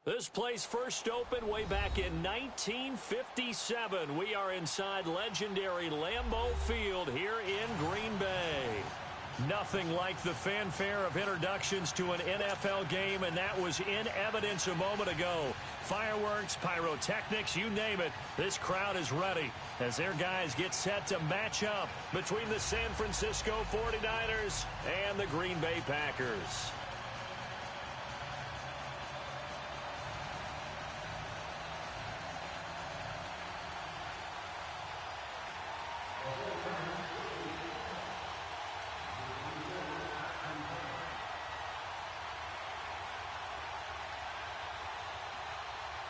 This place first opened way back in 1957. We are inside legendary Lambeau Field here in Green Bay. Nothing like the fanfare of introductions to an NFL game, and that was in evidence a moment ago. Fireworks, pyrotechnics, you name it. This crowd is ready as their guys get set to match up between the San Francisco 49ers and the Green Bay Packers.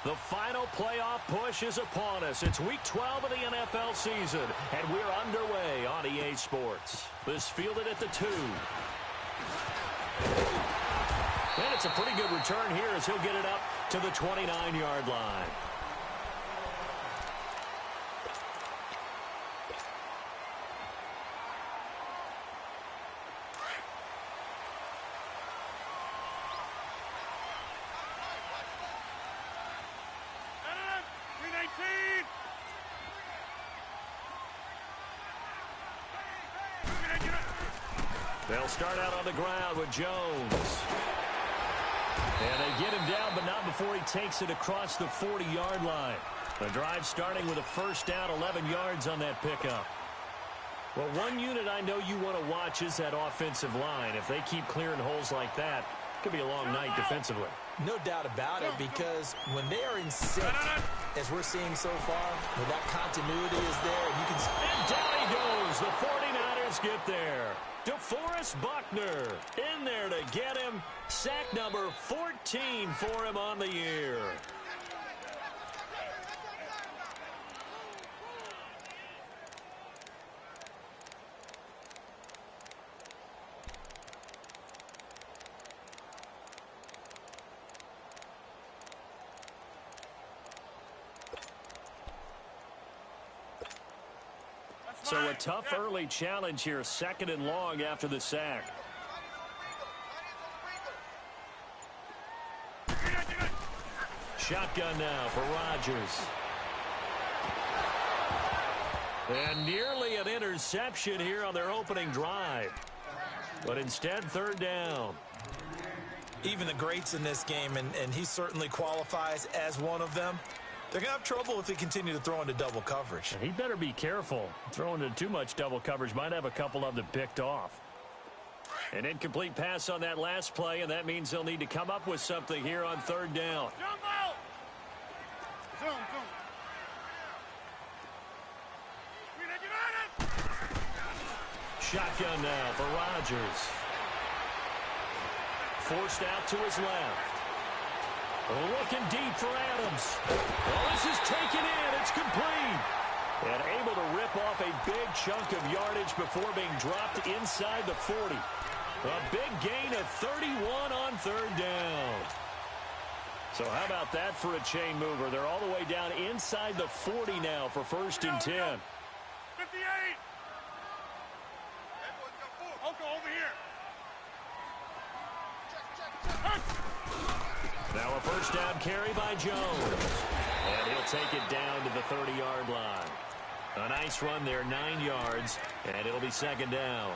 The final playoff push is upon us. It's Week 12 of the NFL season, and we're underway on EA Sports. This fielded at the 2. And it's a pretty good return here as he'll get it up to the 29-yard line. They'll start out on the ground with Jones. And they get him down, but not before he takes it across the 40-yard line. The drive starting with a first down, 11 yards on that pickup. Well, one unit I know you want to watch is that offensive line. If they keep clearing holes like that, it could be a long night defensively. No doubt about it, because when they are in sync, as we're seeing so far, where that continuity is there, and you can... And down he goes. The 49ers get there. DeForest Buckner in there to get him. Sack number 14 for him on the year. So a tough early challenge here, 2nd and long after the sack. Shotgun now for Rodgers. And nearly an interception here on their opening drive. But instead, 3rd down. Even the greats in this game, and he certainly qualifies as one of them, they're going to have trouble if they continue to throw into double coverage. He better be careful. Throwing into too much double coverage might have a couple of them picked off. An incomplete pass on that last play, and that means they'll need to come up with something here on 3rd down. Shotgun now for Rodgers. Forced out to his left. Looking deep for Adams. Well, this is taken in. It's complete. And able to rip off a big chunk of yardage before being dropped inside the 40. A big gain of 31 on 3rd down. So how about that for a chain mover? They're all the way down inside the 40 now for 1st and 10. 58. I'll go over here. Now a first down carry by Jones. And he'll take it down to the 30-yard line. A nice run there, 9 yards, and it'll be 2nd down.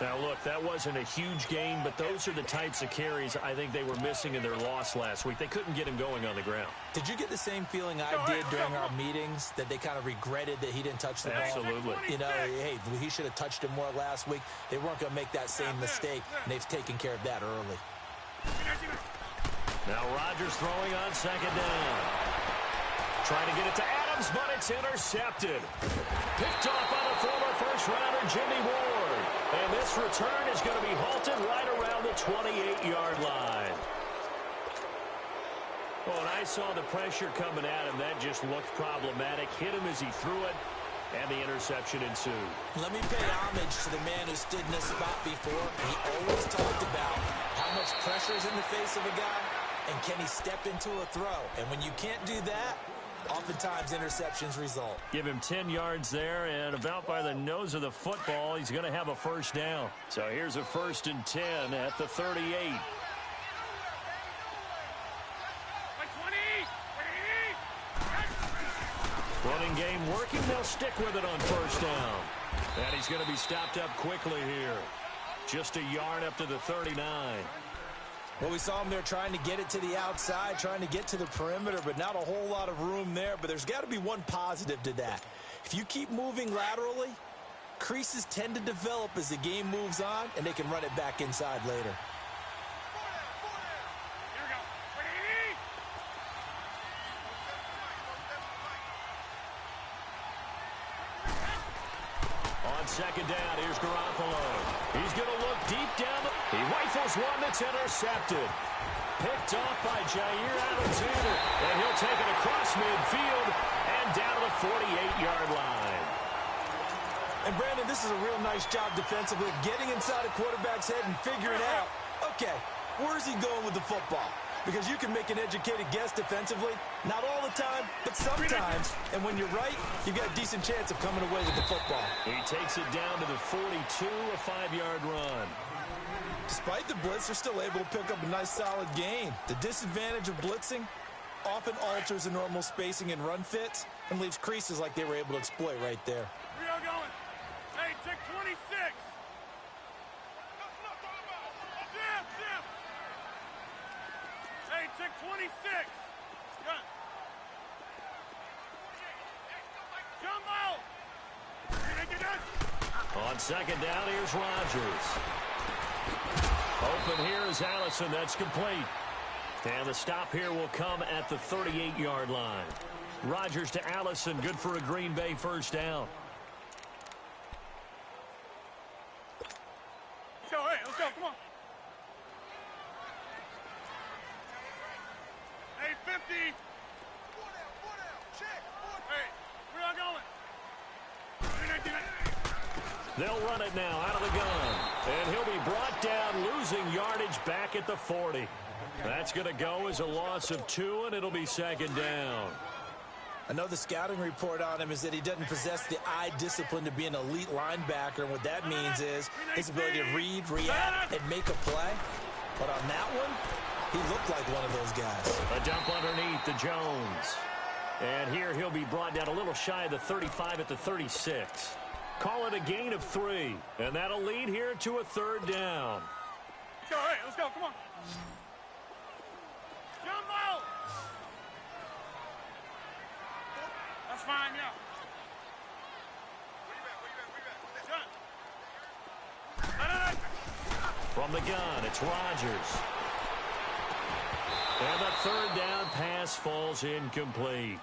Now, look, that wasn't a huge gain, but those are the types of carries I think they were missing in their loss last week. They couldn't get him going on the ground. Did you get the same feeling I did during our meetings, that they kind of regretted that he didn't touch the ball? Absolutely. You know, hey, he should have touched it more last week. They weren't going to make that same mistake, and they've taken care of that early. Now Rodgers throwing on 2nd down. Trying to get it to Adams, but it's intercepted. Picked off by the former first-rounder Jimmy Ward. And this return is going to be halted right around the 28-yard line. Oh, and I saw the pressure coming at him. That just looked problematic. Hit him as he threw it, and the interception ensued. Let me pay homage to the man who stood in this spot before. He always talked about how much pressure is in the face of a guy, and can he step into a throw? And when you can't do that, oftentimes interceptions result. Give him 10 yards there, and about by the nose of the football, he's going to have a first down. So here's a 1st and 10 at the 38. Passing game working. They'll stick with it on first down. And he's going to be stopped up quickly here. Just a yard up to the 39. Well, we saw him there trying to get it to the outside, trying to get to the perimeter, but not a whole lot of room there. But there's got to be one positive to that. If you keep moving laterally, creases tend to develop as the game moves on, and they can run it back inside later. On second down, here's Garoppolo. He's going to look deep down. He rifles one that's intercepted. Picked off by Jair Alexander. And he'll take it across midfield and down to the 48-yard line. And, Brandon, this is a real nice job defensively of getting inside a quarterback's head and figuring out, okay, where's he going with the football? Because you can make an educated guess defensively, not all the time, but sometimes. And when you're right, you've got a decent chance of coming away with the football. He takes it down to the 42, a 5-yard run. Despite the blitz, they're still able to pick up a nice solid gain. The disadvantage of blitzing often alters the normal spacing and run fits and leaves creases like they were able to exploit right there. We are going. Hey, check 26. Hey, check 26. Gun. Jump out. On second down, here's Rodgers. Open here is Allison. That's complete. And the stop here will come at the 38-yard line. Rodgers to Allison. Good for a Green Bay first down. Let's go, hey, let's go, come on. Hey, 50. Check. Hey, where y'all going? They'll run it now out of the gun. And he'll be brought down, losing yardage back at the 40. That's going to go as a loss of 2, and it'll be second down. I know the scouting report on him is that he doesn't possess the eye discipline to be an elite linebacker. And what that means is his ability to read, react, and make a play. But on that one, he looked like one of those guys. A dump underneath to Jones. And here he'll be brought down a little shy of the 35 at the 36. Call it a gain of 3. And that'll lead here to a third down. Let's go, hey, let's go, come on. Jump out. That's fine, yeah. From the gun, it's Rodgers. And the third down pass falls incomplete.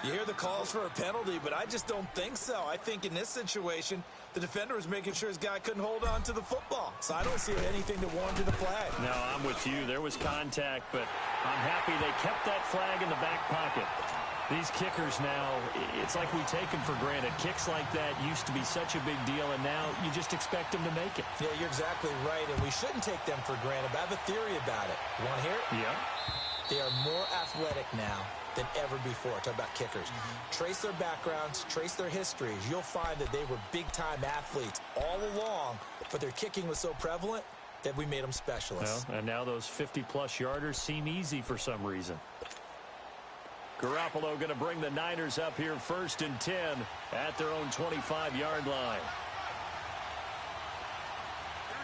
You hear the calls for a penalty, but I just don't think so. I think in this situation, the defender was making sure his guy couldn't hold on to the football. So I don't see anything to warrant a flag. No, I'm with you. There was contact, but I'm happy they kept that flag in the back pocket. These kickers now, it's like we take them for granted. Kicks like that used to be such a big deal, and now you just expect them to make it. Yeah, you're exactly right, and we shouldn't take them for granted. But I have a theory about it. You want to hear it? Yeah. They are more athletic now than ever before. Talk about kickers. Trace their backgrounds, trace their histories. You'll find that they were big-time athletes all along, but their kicking was so prevalent that we made them specialists. Well, and now those 50-plus yarders seem easy for some reason. Garoppolo going to bring the Niners up here 1st and 10 at their own 25-yard line.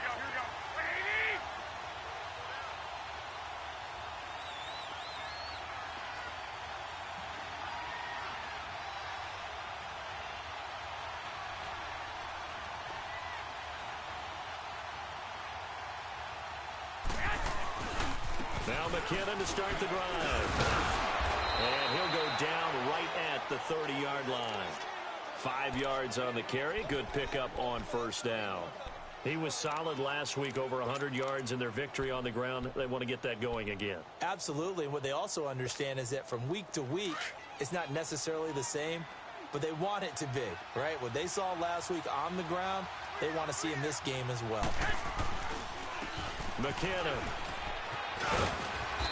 Here we go. 80. Now McKinnon to start the drive. And he'll go down right at the 30-yard line. 5 yards on the carry. Good pickup on first down. He was solid last week, over 100 yards in their victory on the ground. They want to get that going again. Absolutely. And what they also understand is that from week to week, it's not necessarily the same, but they want it to be, right? What they saw last week on the ground, they want to see in this game as well. McKinnon.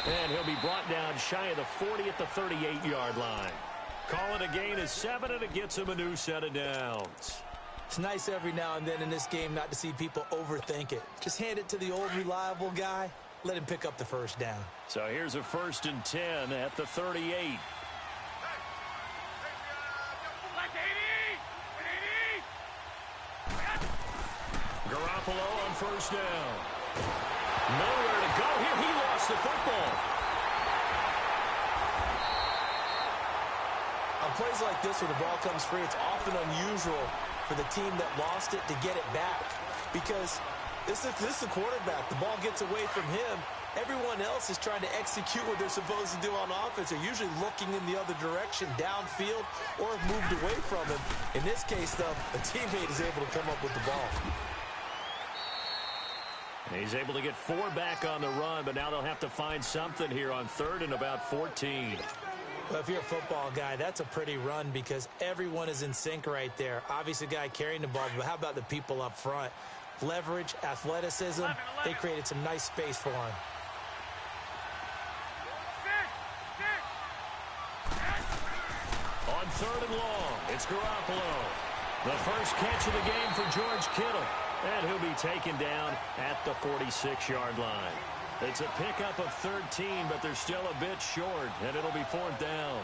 And he'll be brought down shy of the 40 at the 38-yard line. Call it a gain of 7, and it gets him a new set of downs. It's nice every now and then in this game not to see people overthink it. Just hand it to the old reliable guy. Let him pick up the first down. So here's a 1st and 10 at the 38. Garoppolo on first down. Nowhere to go here. He lost the football. On plays like this where the ball comes free, it's often unusual for the team that lost it to get it back. Because this is the quarterback. The ball gets away from him. Everyone else is trying to execute what they're supposed to do on offense. They're usually looking in the other direction, downfield, or have moved away from him. In this case, though, a teammate is able to come up with the ball. He's able to get 4 back on the run, but now they'll have to find something here on 3rd and about 14. Well, if you're a football guy, that's a pretty run because everyone is in sync right there. Obviously, the guy carrying the ball, but how about the people up front? Leverage, athleticism, they created some nice space for him. On 3rd and long, it's Garoppolo. The first catch of the game for George Kittle. And he'll be taken down at the 46-yard line. It's a pickup of 13, but they're still a bit short, and it'll be 4th down.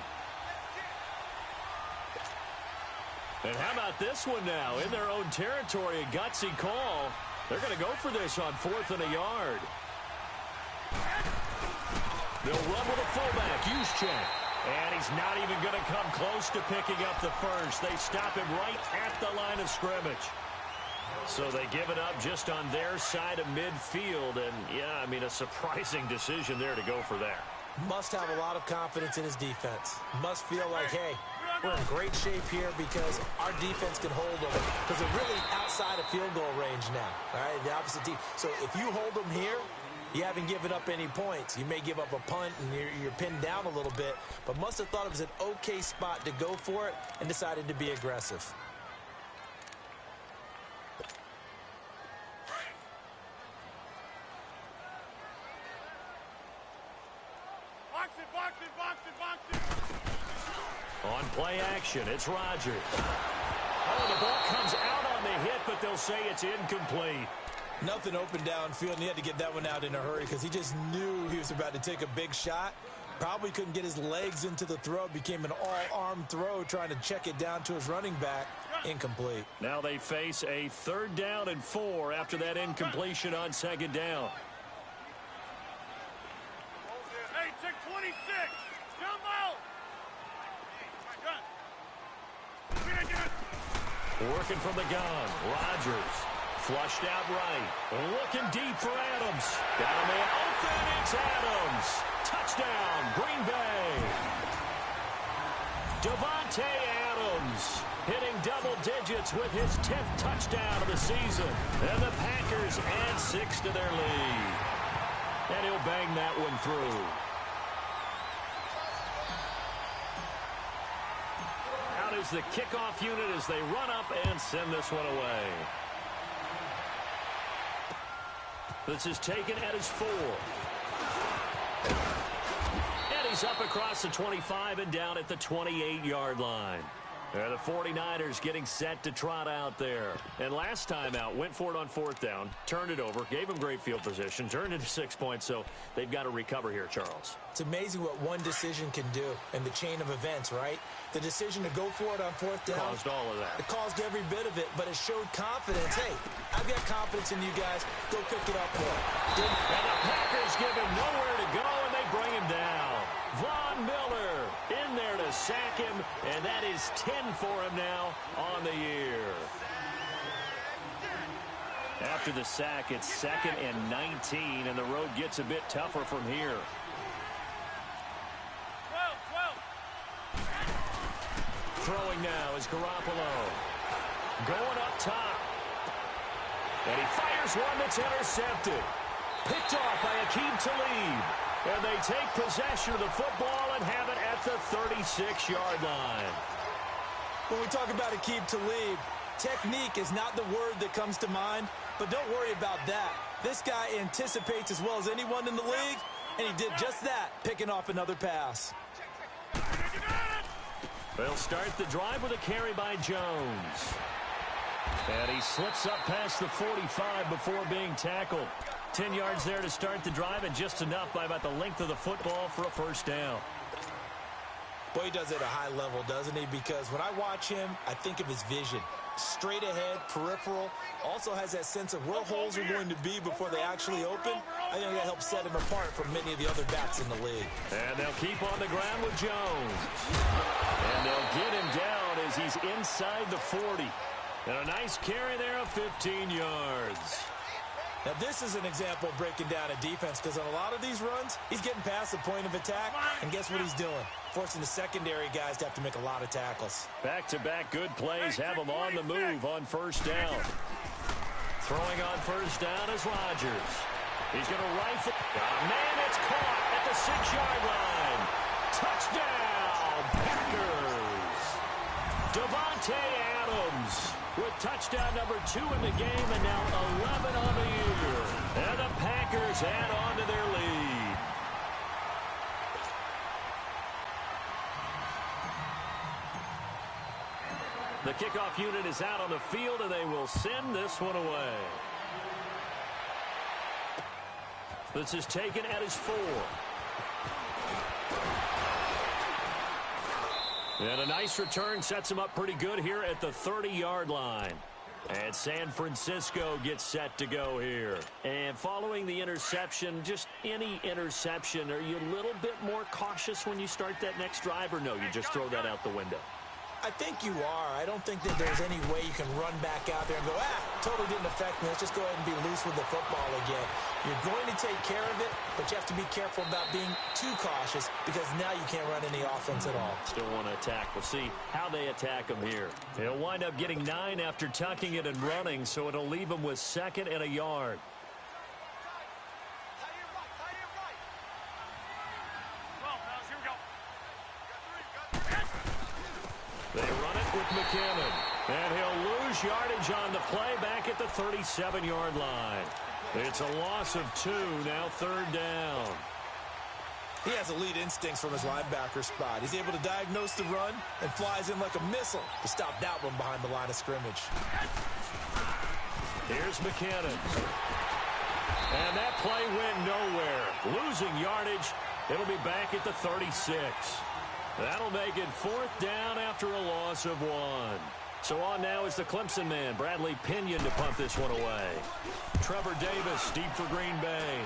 And how about this one now? In their own territory, a gutsy call. They're going to go for this on 4th and a yard. They'll run with a fullback, Juszczyk. And he's not even going to come close to picking up the first. They stop him right at the line of scrimmage. So they give it up just on their side of midfield. And, yeah, I mean, a surprising decision there to go for that. Must have a lot of confidence in his defense. Must feel like, hey, we're in great shape here because our defense can hold them. Because they're really outside of field goal range now. All right, the opposite team. So if you hold them here, you haven't given up any points. You may give up a punt and you're pinned down a little bit. But must have thought it was an okay spot to go for it and decided to be aggressive. On play action, it's Rodgers. Oh, the ball comes out on the hit, but they'll say it's incomplete. Nothing open downfield, and he had to get that one out in a hurry because he just knew he was about to take a big shot. Probably couldn't get his legs into the throw. Became an all-arm throw trying to check it down to his running back. Incomplete. Now they face a 3rd down and 4 after that incompletion on 2nd down. Hey, check 26. Jumbo. Working from the gun, Rodgers. Flushed out right. Looking deep for Adams. Got a man open. It's Adams. Touchdown, Green Bay. Davante Adams hitting double digits with his 10th touchdown of the season. And the Packers add 6 to their lead. And he'll bang that one through. Out is the kickoff unit as they run up and send this one away. This is taken at his 4. And he's up across the 25 and down at the 28-yard line. The 49ers getting set to trot out there. And last time out, went for it on 4th down, turned it over, gave them great field position, turned into 6 points, so they've got to recover here, Charles. It's amazing what one decision can do in the chain of events, right? The decision to go for it on 4th down. Caused all of that. It caused every bit of it, but it showed confidence. Hey, I've got confidence in you guys. Go pick it up more. And the Packers give him nowhere to go, and they bring him down. Von Miller in there to sack him, and that is 10 for him now on the year. After the sack, it's 2nd and 19, and the road gets a bit tougher from here. 12. Throwing now is Garoppolo. Going up top. And he fires one that's intercepted. Picked off by Aqib Talib. And they take possession of the football and have it at the 36-yard line. When we talk about Aqib Talib, technique is not the word that comes to mind, but don't worry about that. This guy anticipates as well as anyone in the league, and he did just that, picking off another pass. They'll start the drive with a carry by Jones. And he slips up past the 45 before being tackled. 10 yards there to start the drive, and just enough by about the length of the football for a 1st down. Boy, he does it at a high level, doesn't he? Because when I watch him, I think of his vision. straight ahead, peripheral. Also has that sense of where holes are going to be before they actually open. I think that helps set him apart from many of the other backs in the league. And they'll keep on the ground with Jones. And they'll get him down as he's inside the 40. And a nice carry there of 15 yards. Now, this is an example of breaking down a defense, because on a lot of these runs, he's getting past the point of attack, and guess what he's doing? Forcing the secondary guys to have to make a lot of tackles. Back-to-back good plays have him on the move on first down. Throwing on first down is Rodgers. He's going to rifle. Man, it's caught at the 6-yard line. Touchdown, Packers. Devontae Adams with touchdown number 2 in the game, and now 11 on the year. And the Packers add on to their lead. The kickoff unit is out on the field, and they will send this one away. This is taken at his 4. And a nice return sets him up pretty good here at the 30-yard line. And San Francisco gets set to go here. And following the interception, just any interception, are you a little bit more cautious when you start that next drive, or no, you just throw that out the window? I think you are. I don't think that there's any way you can run back out there and go, totally didn't affect me. Let's just go ahead and be loose with the football again. You're going to take care of it, but you have to be careful about being too cautious, because now you can't run any offense at all. Still want to attack. We'll see how they attack him here. He'll wind up getting 9 after tucking it and running, so it'll leave him with 2nd and a yard. They run it with McKinnon, and he'll lose yardage on the play back at the 37-yard line. It's a loss of 2, now 3rd down. He has elite instincts from his linebacker spot. He's able to diagnose the run and flies in like a missile to stop that one behind the line of scrimmage. Here's McKinnon. And that play went nowhere. Losing yardage. It'll be back at the 36. That'll make it 4th down after a loss of 1. So on now is the Clemson man, Bradley Pinion, to punt this one away. Trevor Davis deep for Green Bay.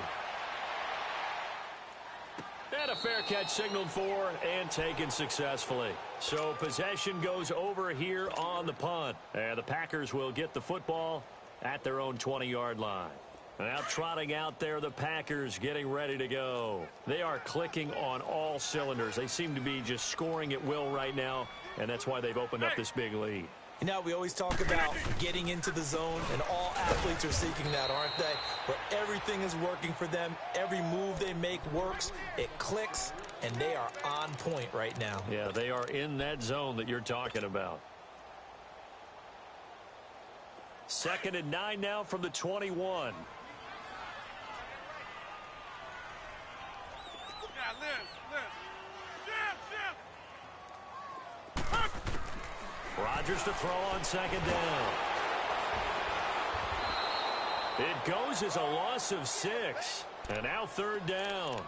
And a fair catch signaled for and taken successfully. So possession goes over here on the punt. And the Packers will get the football at their own 20-yard line. Now trotting out there, the Packers getting ready to go. They are clicking on all cylinders. They seem to be just scoring at will right now, and that's why they've opened up this big lead. You know, we always talk about getting into the zone, and all athletes are seeking that, aren't they? Where everything is working for them. Every move they make works. It clicks, and they are on point right now. Yeah, they are in that zone that you're talking about. 2nd and 9 now from the 21. Rodgers to throw on 2nd down. It goes as a loss of 6. And now 3rd down.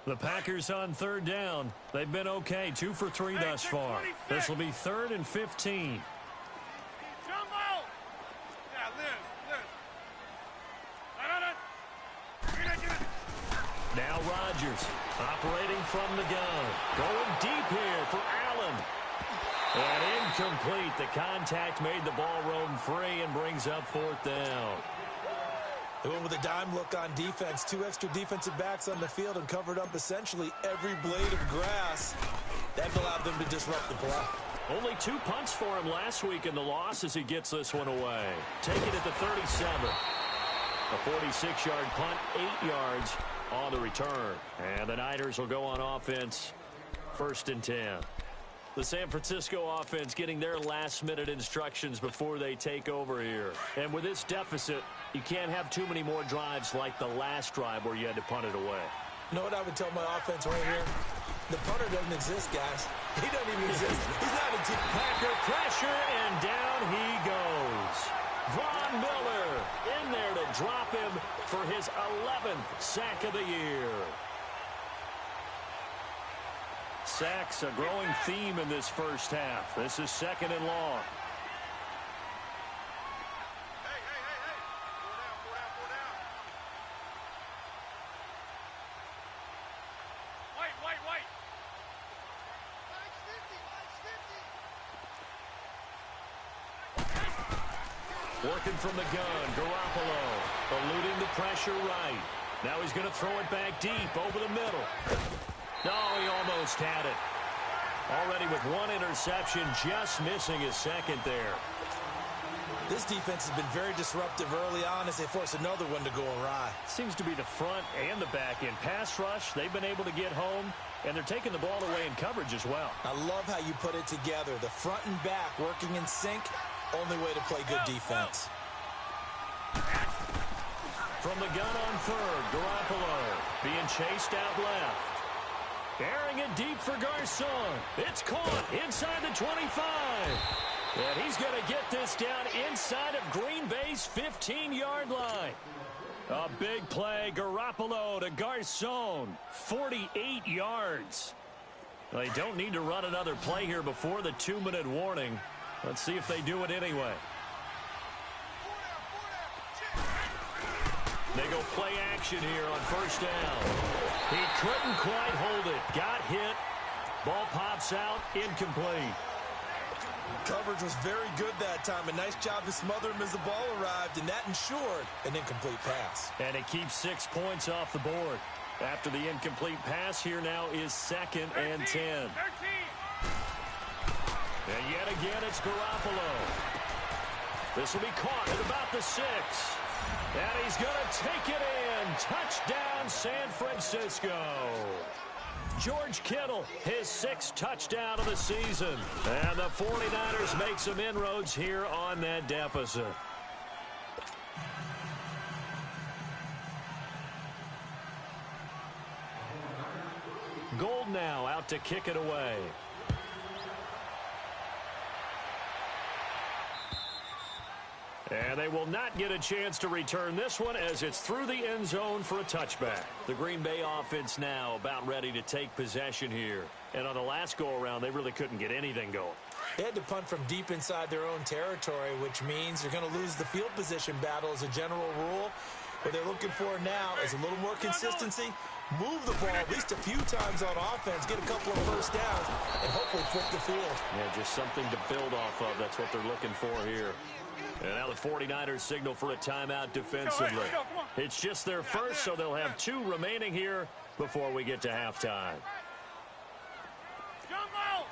The Packers on 3rd down. They've been okay, 2 for 3 thus far. This will be 3rd and 15. Now Rodgers operating from the gun. Going deep here for Allen. And incomplete. The contact made the ball roam free and brings up 4th down. They went with a dime look on defense. 2 extra defensive backs on the field and covered up essentially every blade of grass. That allowed them to disrupt the play. Only 2 punts for him last week in the loss as he gets this one away. Take it at the 37. A 46-yard punt, 8 yards on the return. And the Niners will go on offense, 1st and 10. The San Francisco offense getting their last-minute instructions before they take over here. And with this deficit, you can't have too many more drives like the last drive where you had to punt it away. You know what I would tell my offense right here? The punter doesn't exist, guys. He doesn't even exist. He's not a team. Packer pressure, and down he goes. Von Miller in there to drop him for his 11th sack of the year. Sacks a growing theme in this first half. This is 2nd and long. Hey. Four down. Wait. Working from the gun, Garoppolo eluding the pressure right. Now he's going to throw it back deep over the middle. No, he almost had it. Already with one interception, just missing his second there. This defense has been very disruptive early on as they force another one to go awry. Seems to be the front and the back end. Pass rush, they've been able to get home, and they're taking the ball away in coverage as well. I love how you put it together. The front and back working in sync, only way to play good defense. From the gun on 3rd, Garoppolo being chased out left. Airing it deep for Garcon. It's caught inside the 25. And he's going to get this down inside of Green Bay's 15-yard line. A big play, Garoppolo to Garcon, 48 yards. They don't need to run another play here before the 2-minute warning. Let's see if they do it anyway. They go play action here on 1st down. He couldn't quite hold it. Got hit. Ball pops out. Incomplete. Coverage was very good that time. A nice job to smother him as the ball arrived, and that ensured an incomplete pass. And it keeps 6 points off the board. After the incomplete pass, here now is 2nd and 10. 13. And yet again, it's Garoppolo. This will be caught at about the 6. And he's going to take it in. Touchdown, San Francisco. George Kittle, his 6th touchdown of the season. And the 49ers make some inroads here on that deficit. Gold now out to kick it away. And they will not get a chance to return this one as it's through the end zone for a touchback. The Green Bay offense now about ready to take possession here. And on the last go-around, they really couldn't get anything going. They had to punt from deep inside their own territory, which means they're going to lose the field position battle as a general rule. What they're looking for now is a little more consistency, move the ball at least a few times on offense, get a couple of first downs, and hopefully flip the field. Yeah, just something to build off of. That's what they're looking for here. And now the 49ers signal for a timeout defensively. It's just their first, so they'll have 2 remaining here before we get to halftime. Jump out.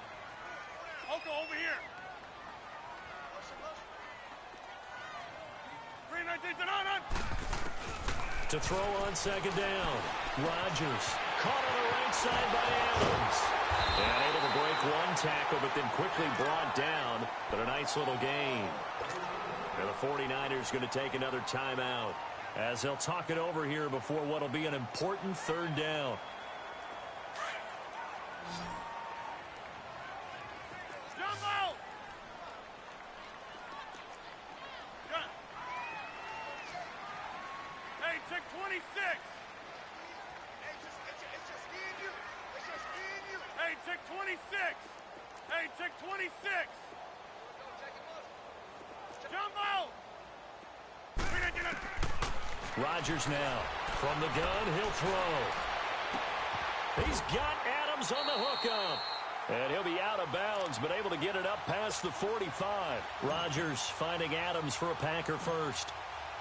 Oko, over here. 3-19, on. To throw on 2nd down. Rodgers caught on the right side by Adams. And able to break one tackle, but then quickly brought down. But a nice little gain. And the 49ers going to take another timeout as they'll talk it over here before what will be an important 3rd down. Jump out. Hey, check 26. It's just me and you. It's just me and you. Hey, check 26. Hey, check 26. Jump out. Rodgers now from the gun. He'll throw. He's got Adams on the hookup. And he'll be out of bounds, but able to get it up past the 45. Rodgers finding Adams for a Packer first.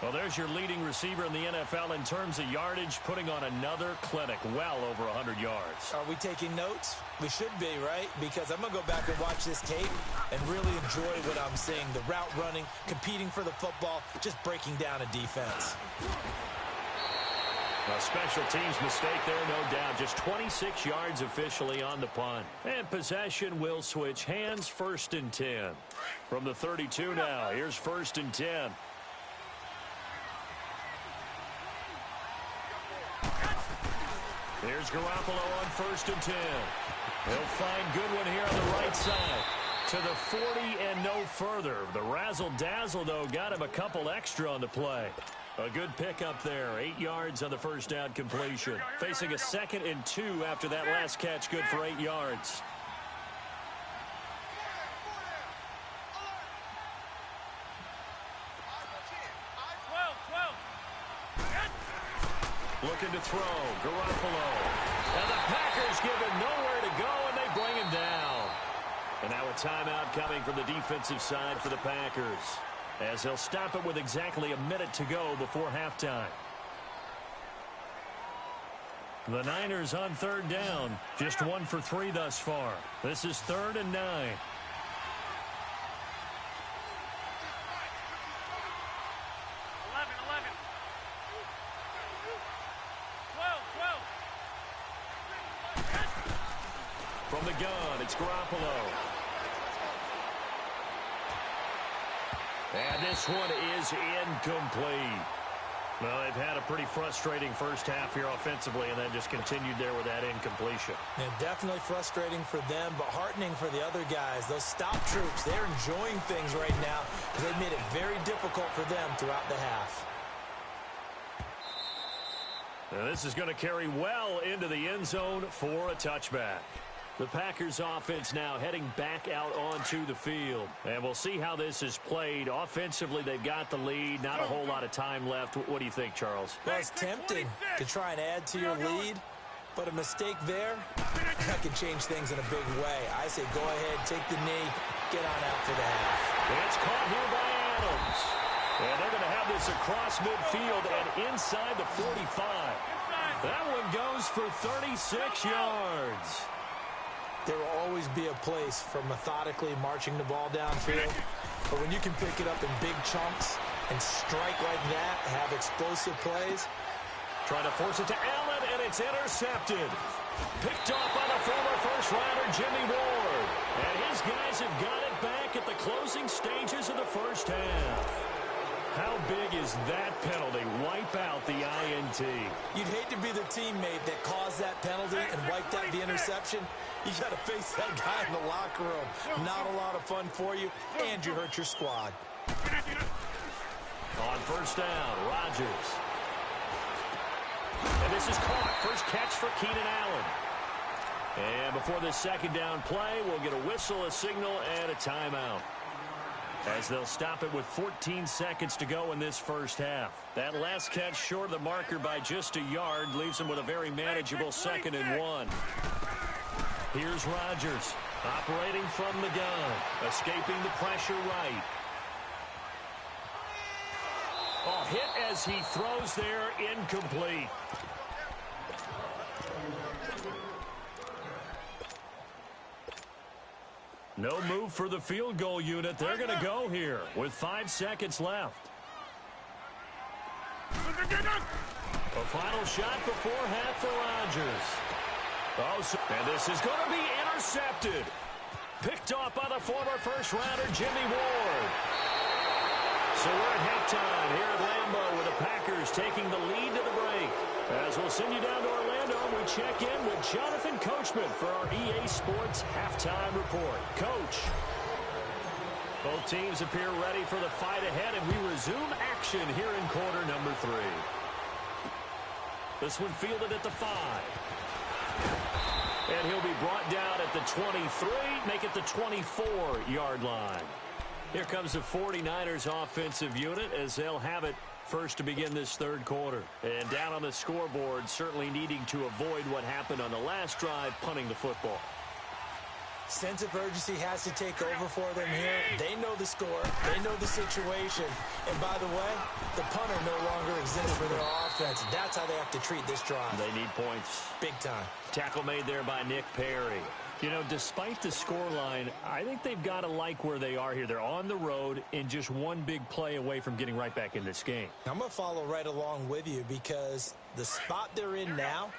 Well, there's your leading receiver in the NFL in terms of yardage, putting on another clinic, well over 100 yards. Are we taking notes? We should be, right? Because I'm going to go back and watch this tape and really enjoy what I'm seeing. The route running, competing for the football, just breaking down a defense. A special teams mistake there, no doubt. Just 26 yards officially on the punt. And possession will switch hands. 1st and 10. From the 32 now, here's 1st and 10. Here's Garoppolo on 1st and 10. He'll find Goodwin here on the right side. To the 40 and no further. The razzle-dazzle, though, got him a couple extra on the play. A good pickup there. 8 yards on the first down completion. Facing a 2nd and 2 after that last catch. Good for 8 yards. Looking to throw. Garoppolo. And the Packers give him nowhere to go, and they bring him down. And now a timeout coming from the defensive side for the Packers, as they'll stop it with exactly a minute to go before halftime. The Niners on 3rd down. Just 1 for 3 thus far. This is 3rd and 9. From the gun, it's Garoppolo. And this one is incomplete. Well, they've had a pretty frustrating first half here offensively, and then just continued there with that incompletion. And definitely frustrating for them, but heartening for the other guys. Those stop troops, they're enjoying things right now because they've made it very difficult for them throughout the half. Now this is going to carry well into the end zone for a touchback. The Packers offense now heading back out onto the field. And we'll see how this is played. Offensively, they've got the lead. Not a whole lot of time left. What do you think, Charles? Well, it's tempting to try and add to your lead, but a mistake there, that can change things in a big way. I say go ahead, take the knee, get on out for the half. It's caught here by Adams. And they're going to have this across midfield and inside the 45. That one goes for 36 yards. There will always be a place for methodically marching the ball downfield. But when you can pick it up in big chunks and strike like that, have explosive plays. Trying to force it to Allen, and it's intercepted. Picked off by the former first-rounder, Jimmy Ward. And his guys have got it back at the closing stages of the first half. How big is that penalty? Wipe out the INT. You'd hate to be the teammate that caused that penalty and wiped out the interception. You got to face that guy in the locker room. Not a lot of fun for you, and you hurt your squad. On first down, Rodgers. And this is caught. First catch for Keenan Allen. And before this second down play, we'll get a whistle, a signal, and a timeout, as they'll stop it with 14 seconds to go in this first half. That last catch short of the marker by just a yard leaves them with a very manageable 2nd and 1. Here's Rodgers, operating from the gun, escaping the pressure right. Oh, hit as he throws there, incomplete. No move for the field goal unit. They're going to go here with 5 seconds left. A final shot before half for Rodgers. And this is going to be intercepted. Picked off by the former first-rounder, Jimmy Ward. So we're at halftime here at Lambeau with the Packers taking the lead to the break. As we'll send you down to Orlando, we check in with Jonathan Coachman for our EA Sports Halftime Report. Coach. Both teams appear ready for the fight ahead, and we resume action here in quarter number 3. This one fielded at the 5. And he'll be brought down at the 23, make it the 24-yard line. Here comes the 49ers offensive unit as they'll have it first to begin this third quarter. And down on the scoreboard, certainly needing to avoid what happened on the last drive, punting the football. Sense of urgency has to take over for them here. They know the score. They know the situation. And by the way, the punter no longer exists for their offense. That's how they have to treat this drive. They need points. Big time. Tackle made there by Nick Perry. You know, despite the scoreline, I think they've got to like where they are here. They're on the road and just one big play away from getting right back in this game. I'm going to follow right along with you because the spot they're in now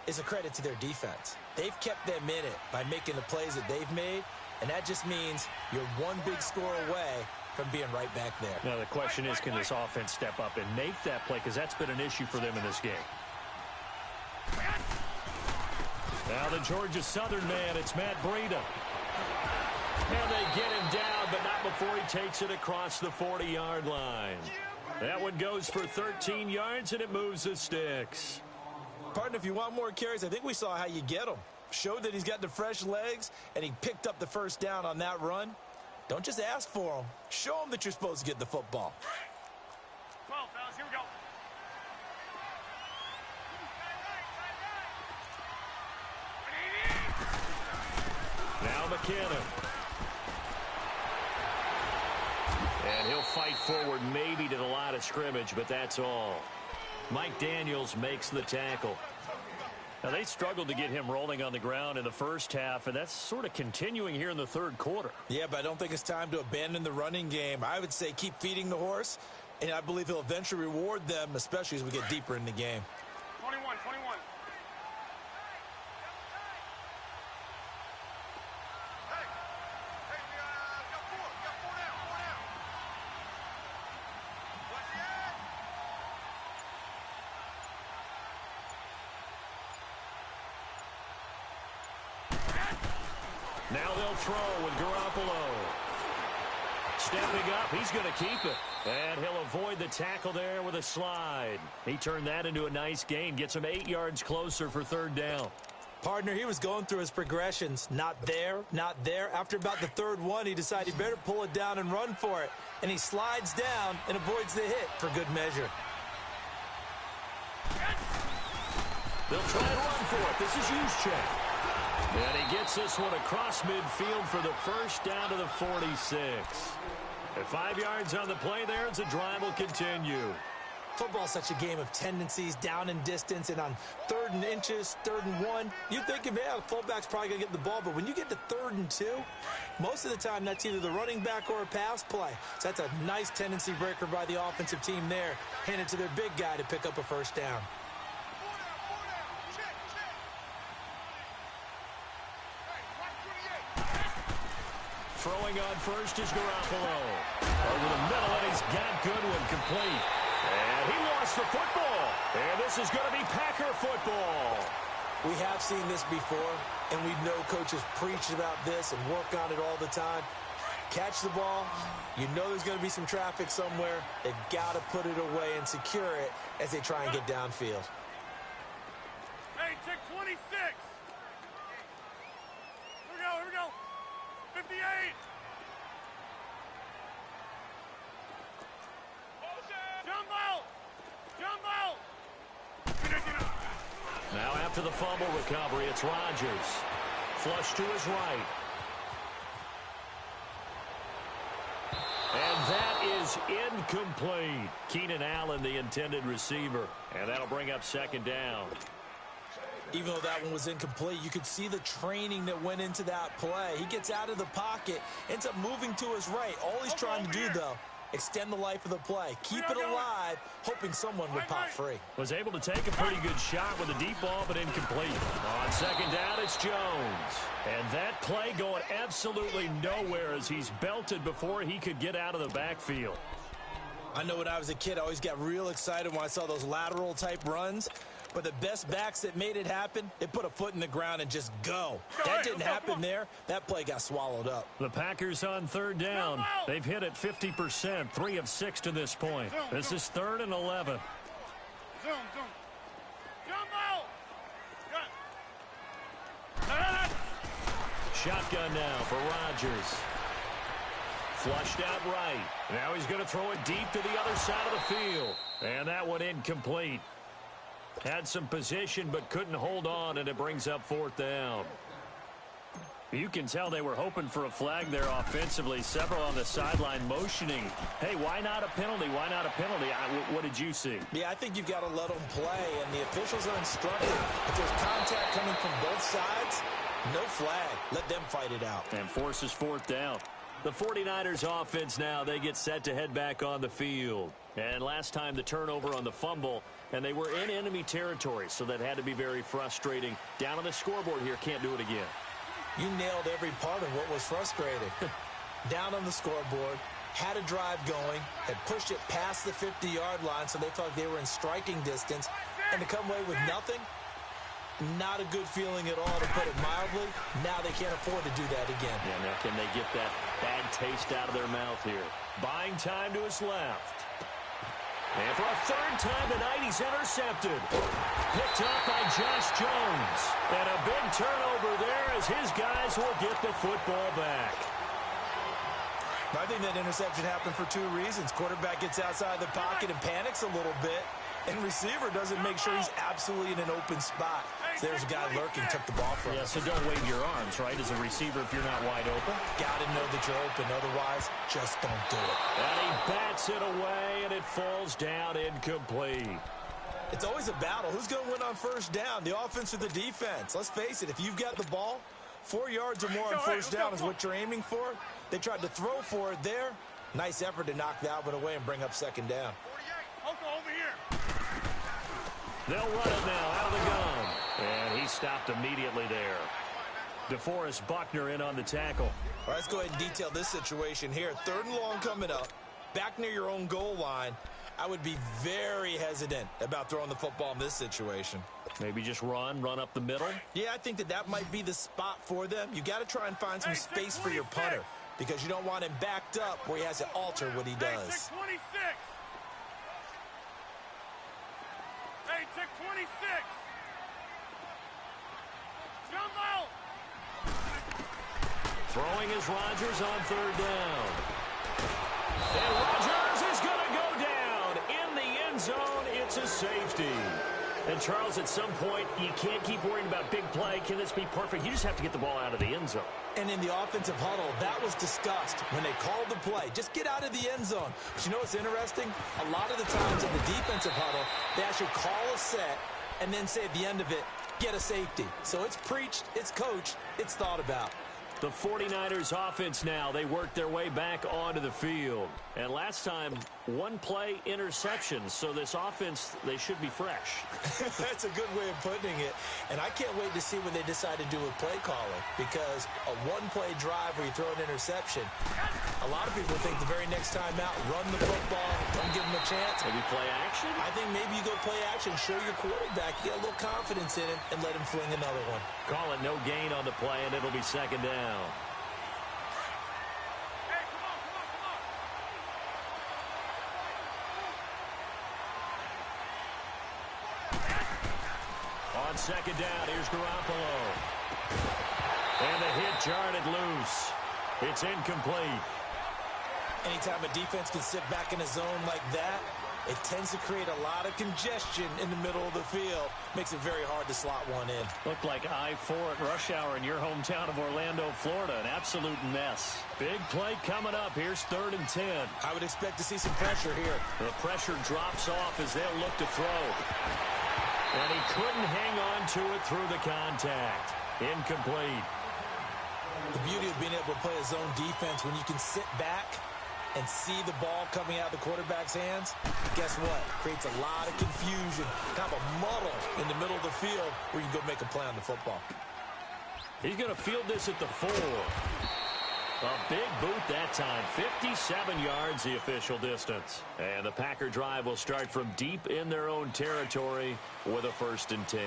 is a credit to their defense. They've kept them in it by making the plays that they've made, and that just means you're one big score away from being right back there. Now, the question is, can this offense step up and make that play? Because that's been an issue for them in this game. Now the Georgia Southern man, it's Matt Breida. And they get him down, but not before he takes it across the 40-yard line. That one goes for 13 yards, and it moves the sticks. Partner, if you want more carries, I think we saw how you get them. Showed that he's got the fresh legs, and he picked up the first down on that run. Don't just ask for them. Show them that you're supposed to get the football. 12, fellas, here we go. Now McKinnon. And he'll fight forward maybe to the line of scrimmage, but that's all. Mike Daniels makes the tackle. Now, they struggled to get him rolling on the ground in the first half, and that's sort of continuing here in the third quarter. Yeah, but I don't think it's time to abandon the running game. I would say keep feeding the horse, and I believe he'll eventually reward them, especially as we get deeper in the game. 21. Hey, we got four. We got four down. What's the ad? Now they'll throw with Garoppolo. Stepping up, he's going to keep it. And he'll avoid the tackle there with a slide. He turned that into a nice gain, gets him 8 yards closer for third down. Partner, he was going through his progressions. Not there, not there. After about the third one, he decided he better pull it down and run for it. And he slides down and avoids the hit for good measure. They'll try and run for it. This is Juszczyk. And he gets this one across midfield for the first down to the 46. At 5 yards on the play there, as the drive will continue. Football's such a game of tendencies, down in distance, and on 3rd and inches, 3rd and 1, you think of, yeah, the fullback's probably going to get the ball, but when you get to 3rd and 2, most of the time that's either the running back or a pass play. So that's a nice tendency breaker by the offensive team there. Hand it to their big guy to pick up a first down. Throwing on first is Garoppolo. Over the middle, and he's got Goodwin complete. And he lost the football. And this is going to be Packer football. We have seen this before, and we know coaches preach about this and work on it all the time. Catch the ball. You know there's going to be some traffic somewhere. They've got to put it away and secure it as they try and get downfield. Hey, check 26. Here we go. 58. Jumbo. Now after the fumble recovery, it's Rodgers. Flush to his right. And that is incomplete. Keenan Allen, the intended receiver. And that'll bring up second down. Even though that one was incomplete, you could see the training that went into that play. He gets out of the pocket, ends up moving to his right. All he's trying to do, though, extend the life of the play. Keep it alive, hoping someone would pop free. Was able to take a pretty good shot with a deep ball, but incomplete. On second down, it's Jones. And that play going absolutely nowhere as he's belted before he could get out of the backfield. I know when I was a kid, I always got real excited when I saw those lateral-type runs. But the best backs that made it happen, they put a foot in the ground and just go. That didn't happen there. That play got swallowed up. The Packers on third down. They've hit it 50%, 3 of 6 to this point. This is 3rd and 11. Zoom. Jumbo. Shotgun now for Rodgers. Flushed out right. Now he's going to throw it deep to the other side of the field. And that one incomplete. Had some position but couldn't hold on, and it brings up 4th down. You can tell they were hoping for a flag there offensively. Several on the sideline motioning. Hey, why not a penalty? Why not a penalty? What did you see? Yeah, I think you've got to let them play, and the officials are instructed. If there's contact coming from both sides, no flag. Let them fight it out. And forces fourth down. The 49ers offense now, they get set to head back on the field. And last time the turnover on the fumble, and they were in enemy territory, so that had to be very frustrating. Down on the scoreboard here, can't do it again. You nailed every part of what was frustrating. Down on the scoreboard, had a drive going, had pushed it past the 50-yard line, so they felt like they were in striking distance, and to come away with nothing, not a good feeling at all, to put it mildly. Now they can't afford to do that again. Yeah, now can they get that bad taste out of their mouth here? Buying time to his left. And for a third time tonight, he's intercepted. Picked up by Josh Jones. And a big turnover there as his guys will get the football back. I think that interception happened for two reasons. Quarterback gets outside the pocket and panics a little bit. And receiver doesn't make sure he's absolutely in an open spot. So there's a guy lurking, took the ball from him. Yeah, so don't wave your arms, right, as a receiver if you're not wide open. Got to know that you're open. Otherwise, just don't do it. And he bats it away, and it falls down incomplete. It's always a battle. Who's going to win on first down, the offense or the defense? Let's face it, if you've got the ball, 4 yards or more on first down is what you're aiming for. They tried to throw for it there. Nice effort to knock Dalvin away and bring up second down. Over here. They'll run it now out of the gun. And he stopped immediately there. DeForest Buckner in on the tackle. All right, let's go ahead and detail this situation here. Third and long coming up. Back near your own goal line. I would be very hesitant about throwing the football in this situation. Maybe just run up the middle? Yeah, I think that might be the spot for them. You got to try and find some space for your punter because you don't want him backed up where he has to alter what he does. 26. Hey, tick 26. Jump out. Throwing is Rodgers on third down. And Rodgers is going to go down in the end zone. It's a safety. And, Charles, at some point, you can't keep worrying about big play. Can this be perfect? You just have to get the ball out of the end zone. And in the offensive huddle, that was discussed when they called the play. Just get out of the end zone. But you know what's interesting? A lot of the times in the defensive huddle, they actually call a set and then say at the end of it, get a safety. So it's preached, it's coached, it's thought about. The 49ers offense now, they work their way back onto the field. And last time, one play interception. So this offense, they should be fresh. That's a good way of putting it. And I can't wait to see what they decide to do with play calling. Because a one-play drive where you throw an interception, a lot of people think the very next time out, run the football, don't give them a chance. Maybe play action? I think maybe you go play action, show your quarterback, you get a little confidence in it, and let him fling another one. Call it no gain on the play, and it'll be second down. Hey, come on. On second down, here's Garoppolo. And the hit jarred it loose. It's incomplete. Anytime a defense can sit back in a zone like that, it tends to create a lot of congestion in the middle of the field. Makes it very hard to slot one in. Looked like I-4 at rush hour in your hometown of Orlando, Florida. An absolute mess. Big play coming up. Here's 3rd and 10. I would expect to see some pressure here. The pressure drops off as they'll look to throw. And he couldn't hang on to it through the contact. Incomplete. The beauty of being able to play a zone defense when you can sit back and see the ball coming out of the quarterback's hands, guess what? Creates a lot of confusion, kind of a muddle in the middle of the field where you can go make a play on the football. He's going to field this at the 4. A big boot that time. 57 yards the official distance. And the Packer drive will start from deep in their own territory with a 1st and 10.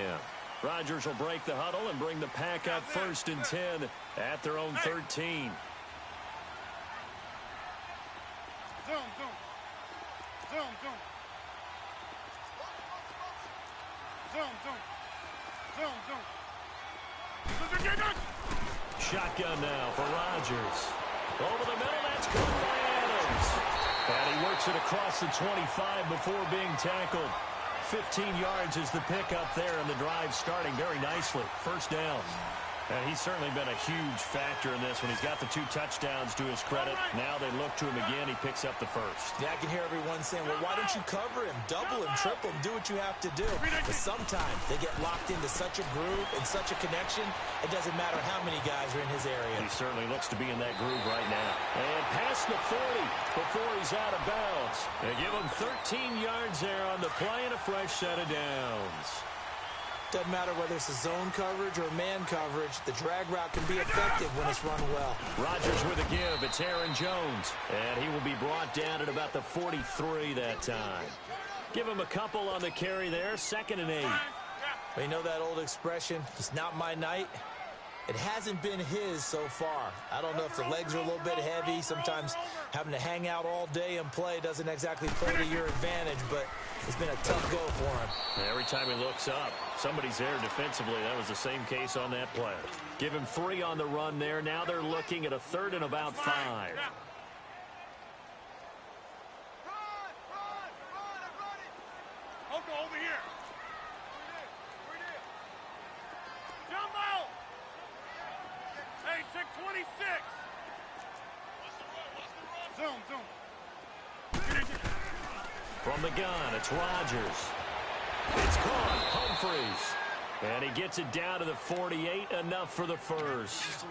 Rodgers will break the huddle and bring the Pack up 1st and 10 at their own 13. Zoom. Shotgun now for Rodgers. Over the middle, that's caught by Adams. And he works it across the 25 before being tackled. 15 yards is the pickup there, and the drive starting very nicely. 1st down. And he's certainly been a huge factor in this one. He's got the 2 touchdowns to his credit. Now they look to him again. He picks up the first. Yeah, I can hear everyone saying, well, why don't you cover him, double him, triple him, do what you have to do. But sometimes they get locked into such a groove and such a connection, it doesn't matter how many guys are in his area. He certainly looks to be in that groove right now. And past the 40 before he's out of bounds. They give him 13 yards there on the play and a fresh set of downs. Doesn't matter whether it's a zone coverage or man coverage. The drag route can be effective when it's run well. Rodgers with a give. It's Aaron Jones. And he will be brought down at about the 43 that time. Give him a couple on the carry there. 2nd and 8. Well, you know that old expression, it's not my night? It hasn't been his so far. I don't know if the legs are a little bit heavy. Sometimes having to hang out all day and play doesn't exactly play to your advantage, but it's been a tough go for him. Every time he looks up, somebody's there defensively. That was the same case on that play. Give him 3 on the run there. Now they're looking at a 3rd and about 5. Over here. Jump out. Hey, check 26. Zoom. From the gun, it's Rodgers. It's caught. Humphries. And he gets it down to the 48. Enough for the first.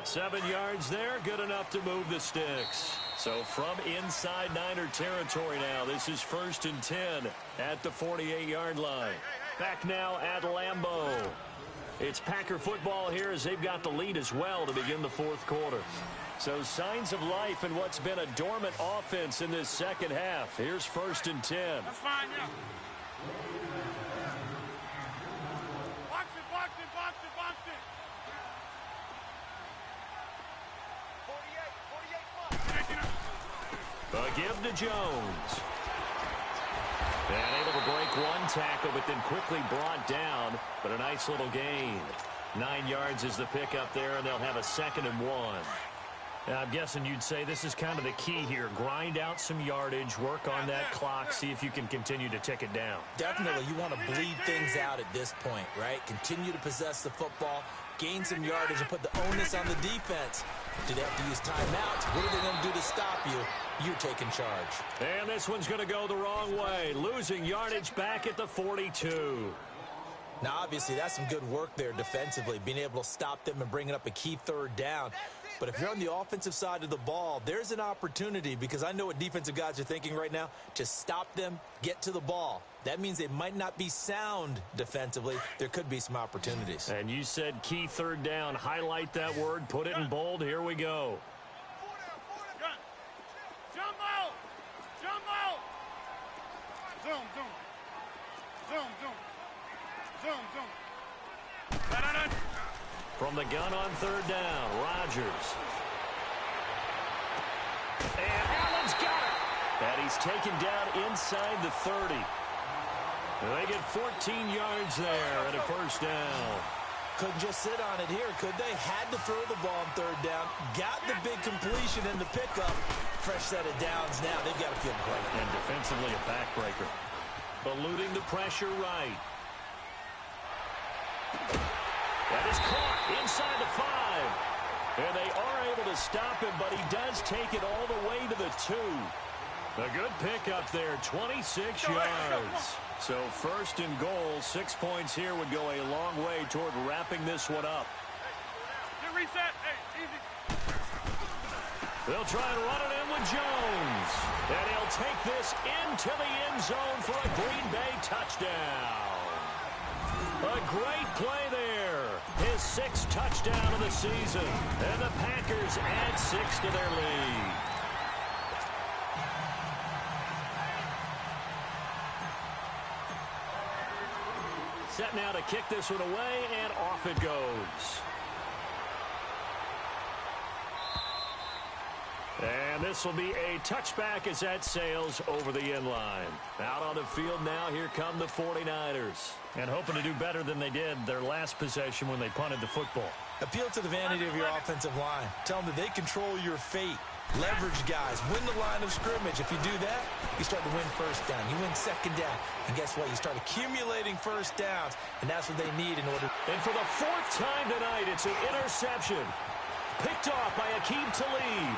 7 yards there. Good enough to move the sticks. So from inside Niner territory now, this is 1st and 10 at the 48-yard line. Back now at Lambeau. It's Packer football here as they've got the lead as well to begin the 4th quarter. So signs of life in what's been a dormant offense in this second half. Here's 1st and 10. That's fine, yeah. Box it. 48. A give to Jones. And able to break 1 tackle, but then quickly brought down. But a nice little gain. 9 yards is the pickup there, and they'll have a 2nd and 1. Now, I'm guessing you'd say this is kind of the key here. Grind out some yardage, work on that clock, see if you can continue to tick it down. Definitely, you want to bleed things out at this point, right? Continue to possess the football, gain some yardage, and put the onus on the defense. Do they have to use timeouts? What are they going to do to stop you? You're taking charge. And this one's going to go the wrong way. Losing yardage back at the 42. Now, obviously, that's some good work there defensively, being able to stop them and bringing up a key 3rd down. But if you're on the offensive side of the ball, there's an opportunity, because I know what defensive guys are thinking right now, to stop them, get to the ball. That means they might not be sound defensively. There could be some opportunities. And you said key 3rd down. Highlight that word. Put it in bold. Here we go. Jump out. Zoom. From the gun on 3rd down, Rodgers. And Allen's got it. And he's taken down inside the 30. They get 14 yards there and a 1st down. Couldn't just sit on it here, could they? Had to throw the ball on 3rd down. Got the big completion and the pickup. Fresh set of downs now. They've got to feel great. And defensively a backbreaker. Eluding the pressure right. That is caught inside the 5. And they are able to stop him, but he does take it all the way to the 2. A good pickup there, 26 yards. So 1st and goal, 6 points here would go a long way toward wrapping this one up. Get reset. Hey, easy. They'll try and run it in with Jones. And he'll take this into the end zone for a Green Bay touchdown. A great play there. His 6th touchdown of the season. And the Packers add 6 to their lead. Set now to kick this one away, and off it goes. And this will be a touchback as that sails over the end line. Out on the field now, here come the 49ers. And hoping to do better than they did their last possession when they punted the football. Appeal to the vanity of your offensive line. Tell them that they control your fate. Leverage guys. Win the line of scrimmage. If you do that, you start to win first down. You win second down. And guess what? You start accumulating first downs. And that's what they need in order. And for the fourth time tonight, it's an interception. Picked off by Akeem Talib.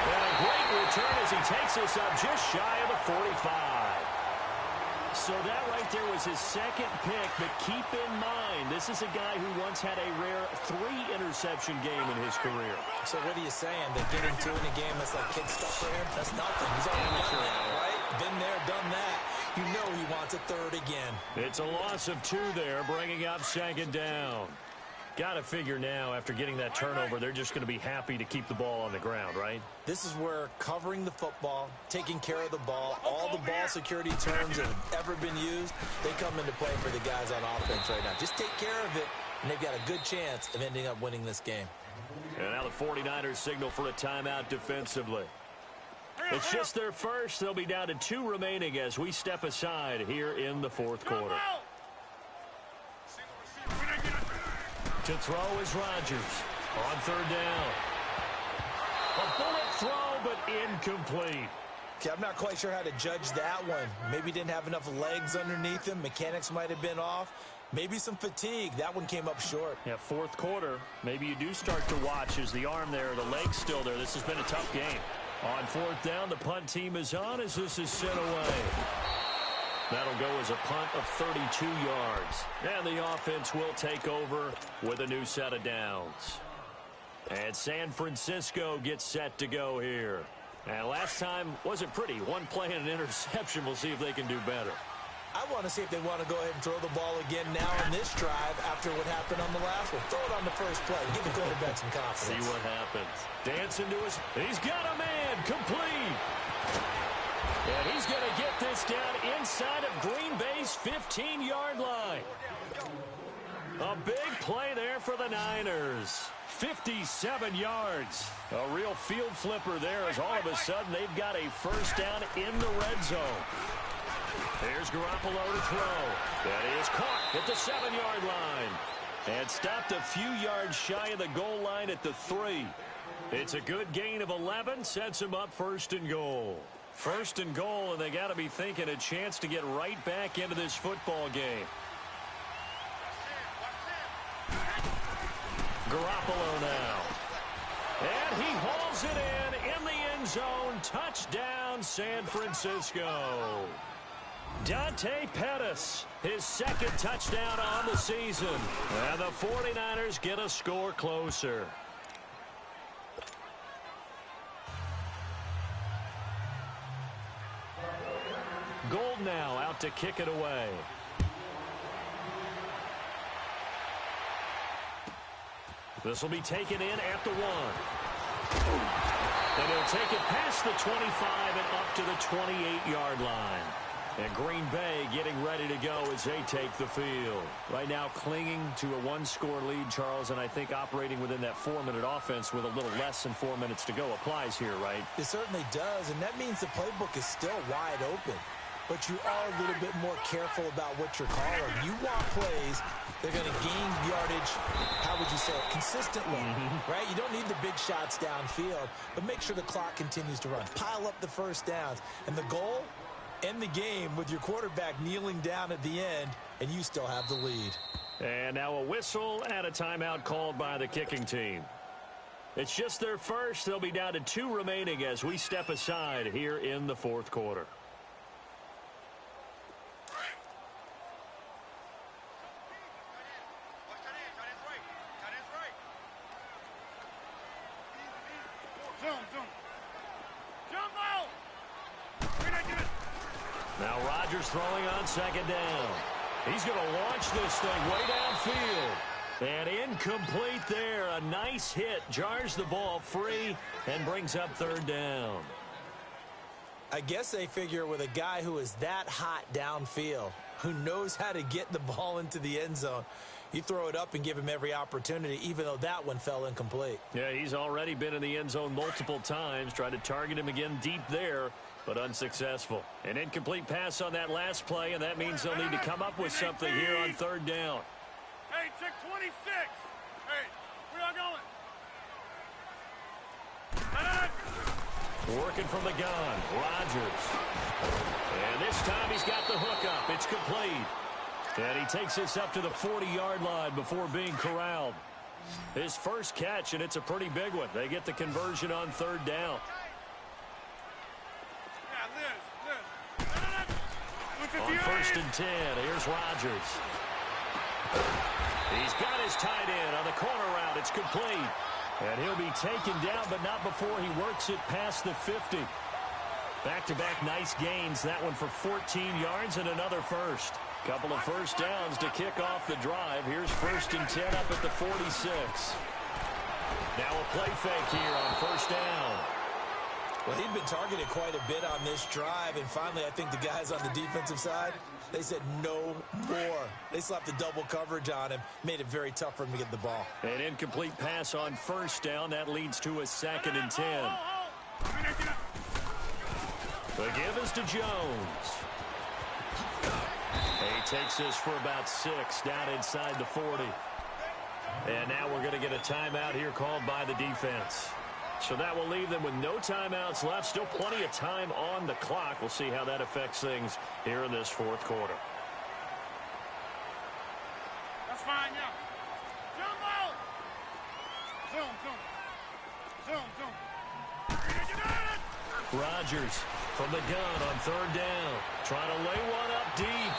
And a great return as he takes us up just shy of the 45. So that right there was his second pick, but keep in mind, this is a guy who once had a rare 3-interception game in his career. So what are you saying? That getting 2 in a game, that's like kid stuff for him? That's nothing. He's already done that, right? Been there, done that. You know he wants a third again. It's a loss of 2 there, bringing up second down. Got to figure now, after getting that turnover, they're just going to be happy to keep the ball on the ground, right? This is where covering the football, taking care of the ball, all the ball security terms that have ever been used, they come into play for the guys on offense right now. Just take care of it, and they've got a good chance of ending up winning this game. And now the 49ers signal for a timeout defensively. It's just their first. They'll be down to 2 remaining as we step aside here in the fourth quarter. To throw is Rodgers on third down. A bullet throw, but incomplete. Okay, I'm not quite sure how to judge that one. Maybe didn't have enough legs underneath him. Mechanics might have been off. Maybe some fatigue. That one came up short. Yeah, fourth quarter. Maybe you do start to watch as the arm there, the leg's still there. This has been a tough game. On fourth down, the punt team is on as this is sent away. That'll go as a punt of 32 yards. And the offense will take over with a new set of downs. And San Francisco gets set to go here. And last time wasn't pretty. 1 play and an interception. We'll see if they can do better. I want to see if they want to go ahead and throw the ball again now in this drive after what happened on the last one. Throw it on the first play. Give the quarterback some confidence. See what happens. Dancing to his... He's got a man. Complete. And he's going to get this down inside of Green Bay's 15-yard line. A big play there for the Niners. 57 yards. A real field flipper there as all of a sudden they've got a first down in the red zone. Here's Garoppolo to throw. That is caught at the 7-yard line. And stopped a few yards shy of the goal line at the 3. It's a good gain of 11. Sets him up first and goal. First and goal, and they got to be thinking a chance to get right back into this football game. Garoppolo now. And he hauls it in the end zone. Touchdown, San Francisco. Dante Pettis, his second touchdown on the season. And the 49ers get a score closer. Gold now out to kick it away. This will be taken in at the 1. And he'll take it past the 25 and up to the 28-yard line. And Green Bay getting ready to go as they take the field. Right now clinging to a 1-score lead, Charles, and I think operating within that 4-minute offense with a little less than 4 minutes to go applies here, right? It certainly does, and that means the playbook is still wide open. But you are a little bit more careful about what you're calling. You want plays that are going to gain yardage, how would you say it, consistently, right? You don't need the big shots downfield, but make sure the clock continues to run. Pile up the first downs. And the goal, end the game with your quarterback kneeling down at the end, and you still have the lead. And now a whistle and a timeout called by the kicking team. It's just their first. They'll be down to 2 remaining as we step aside here in the fourth quarter. Now Rodgers throwing on second down. He's going to launch this thing way downfield. And incomplete there. A nice hit. Jars the ball free and brings up third down. I guess they figure with a guy who is that hot downfield, who knows how to get the ball into the end zone, you throw it up and give him every opportunity, even though that one fell incomplete. Yeah, he's already been in the end zone multiple times. Tried to target him again deep there, but unsuccessful. An incomplete pass on that last play, and that means they'll need to come up with something here on third down. Hey, check 26. Hey, where y'all going? Working from the gun, Rodgers. And this time he's got the hook up. It's complete. And he takes this up to the 40-yard line before being corralled. His first catch, and it's a pretty big one. They get the conversion on third down. On first and 10, here's Rodgers. He's got his tight end on the corner route. It's complete. And he'll be taken down, but not before he works it past the 50. Back-to-back nice gains. That one for 14 yards and another first. Couple of first downs to kick off the drive. Here's first and 10 up at the 46. Now a play fake here on first down. Well, he'd been targeted quite a bit on this drive, and finally I think the guys on the defensive side, they said no more. They slapped the double coverage on him, made it very tough for him to get the ball. An incomplete pass on first down. That leads to a second and 10. The give is to Jones. He takes this for about 6 down inside the 40. And now we're going to get a timeout here called by the defense. So that will leave them with no timeouts left. Still plenty of time on the clock. We'll see how that affects things here in this fourth quarter. That's fine, yeah. Jumbo! Zoom. Rodgers from the gun on third down. Trying to lay one up deep.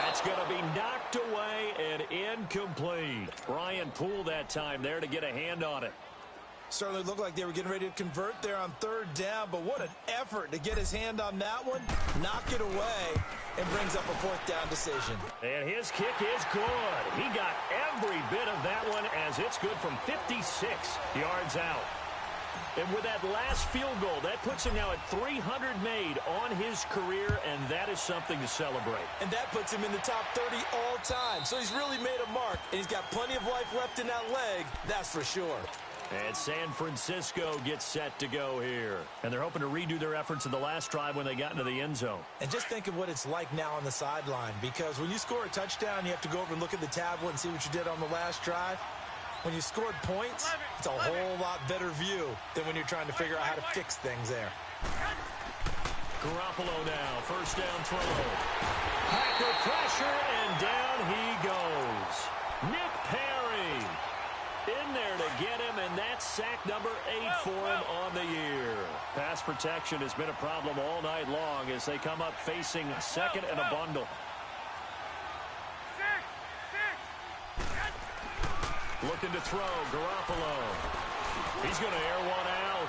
That's going to be knocked away and incomplete. Brian Poole that time there to get a hand on it. Certainly looked like they were getting ready to convert there on third down, but what an effort to get his hand on that one, knock it away, and brings up a fourth down decision. And his kick is good. He got every bit of that one as it's good from 56 yards out. And with that last field goal, that puts him now at 300 made on his career, and that is something to celebrate. And that puts him in the top 30 all time. So he's really made a mark, and he's got plenty of life left in that leg, that's for sure. And San Francisco gets set to go here. And they're hoping to redo their efforts in the last drive when they got into the end zone. And just think of what it's like now on the sideline, because when you score a touchdown, you have to go over and look at the tablet and see what you did on the last drive. When you scored points, it's a whole lot better view than when you're trying to figure out how to fix things there. Garoppolo now, first down throw. Packer pressure, and down he goes. Nick Perry in there to get him, and that's sack number 8 for him on the year. Pass protection has been a problem all night long as they come up facing second and a bundle. Looking to throw, Garoppolo. He's going to air one out.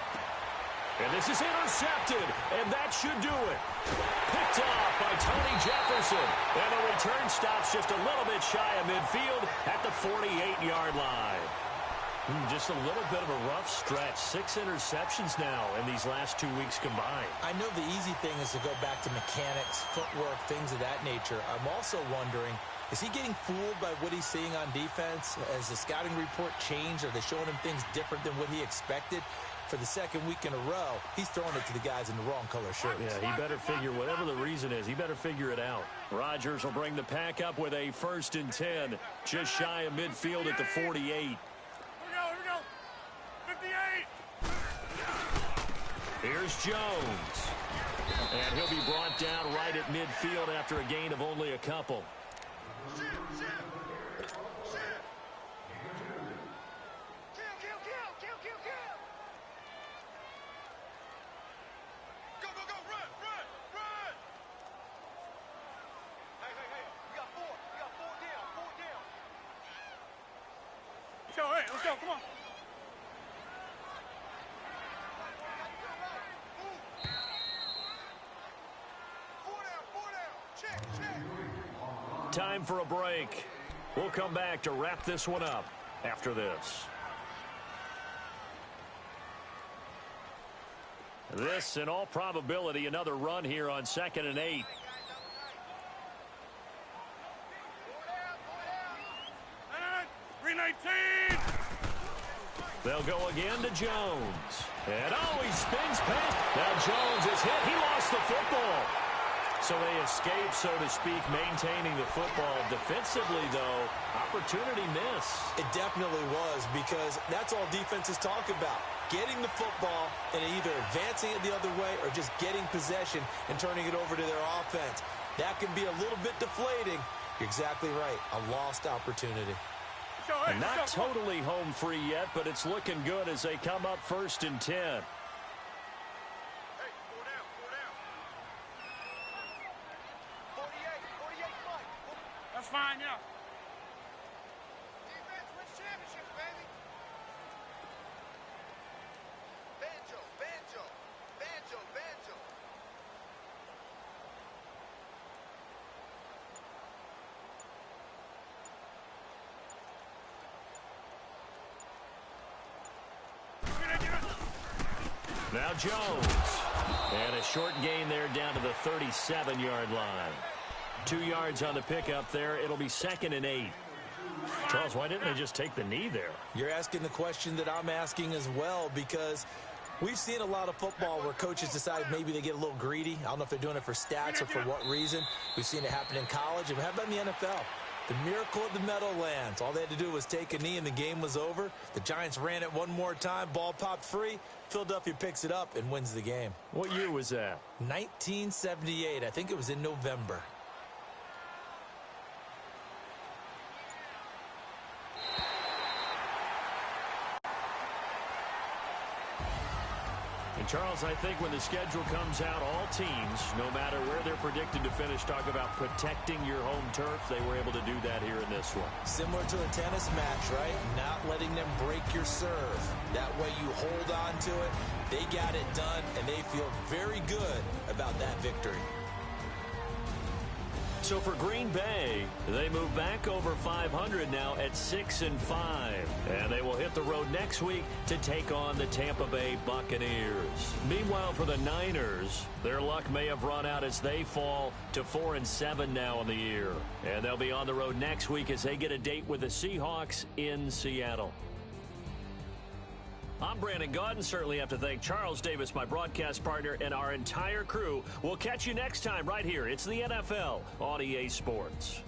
And this is intercepted, and that should do it. Picked off by Tony Jefferson. And the return stops just a little bit shy of midfield at the 48-yard line. Just a little bit of a rough stretch. 6 interceptions now in these last 2 weeks combined. I know the easy thing is to go back to mechanics, footwork, things of that nature. I'm also wondering, is he getting fooled by what he's seeing on defense? Has the scouting report changed? Are they showing him things different than what he expected? For the second week in a row, he's throwing it to the guys in the wrong color shirts. Yeah, he better figure, whatever the reason is, he better figure it out. Rodgers will bring the pack up with a first and 10, just shy of midfield at the 48. Here we go. 58. Here's Jones. And he'll be brought down right at midfield after a gain of only a couple. Let's go, come on. Time for a break. We'll come back to wrap this one up after this. This, in all probability, another run here on 2nd and 8. They'll go again to Jones. And he spins past. Now Jones is hit. He lost the football. So they escape, so to speak, maintaining the football. Defensively, though, opportunity miss. It definitely was, because that's all defenses talk about. Getting the football and either advancing it the other way or just getting possession and turning it over to their offense. That can be a little bit deflating. You're exactly right. A lost opportunity. And not totally home free yet, but it's looking good as they come up 1st and 10. That's fine, yeah. Defense wins championships, baby. Banjo, banjo, banjo, banjo. Now Jones. And a short gain there down to the 37-yard line. 2 yards on the pickup there. It'll be 2nd and 8. Charles, why didn't they just take the knee there? You're asking the question that I'm asking as well, because we've seen a lot of football where coaches decide maybe they get a little greedy. I don't know if they're doing it for stats or for what reason. We've seen it happen in college, and how about in the NFL? The miracle of the Meadowlands. All they had to do was take a knee, and the game was over. The Giants ran it one more time. Ball popped free. Philadelphia picks it up and wins the game. What year was that? 1978. I think it was in November. And Charles, I think when the schedule comes out, all teams, no matter where they're predicted to finish, talk about protecting your home turf. They were able to do that here in this one. Similar to a tennis match, right? Not letting them break your serve. That way you hold on to it. They got it done, and they feel very good about that victory. So for Green Bay, they move back over 500 now at 6-5. And they will hit the road next week to take on the Tampa Bay Buccaneers. Meanwhile, for the Niners, their luck may have run out as they fall to 4-7 now in the year. And they'll be on the road next week as they get a date with the Seahawks in Seattle. I'm Brandon Gaudin. Certainly have to thank Charles Davis, my broadcast partner, and our entire crew. We'll catch you next time right here. It's the NFL on EA Sports.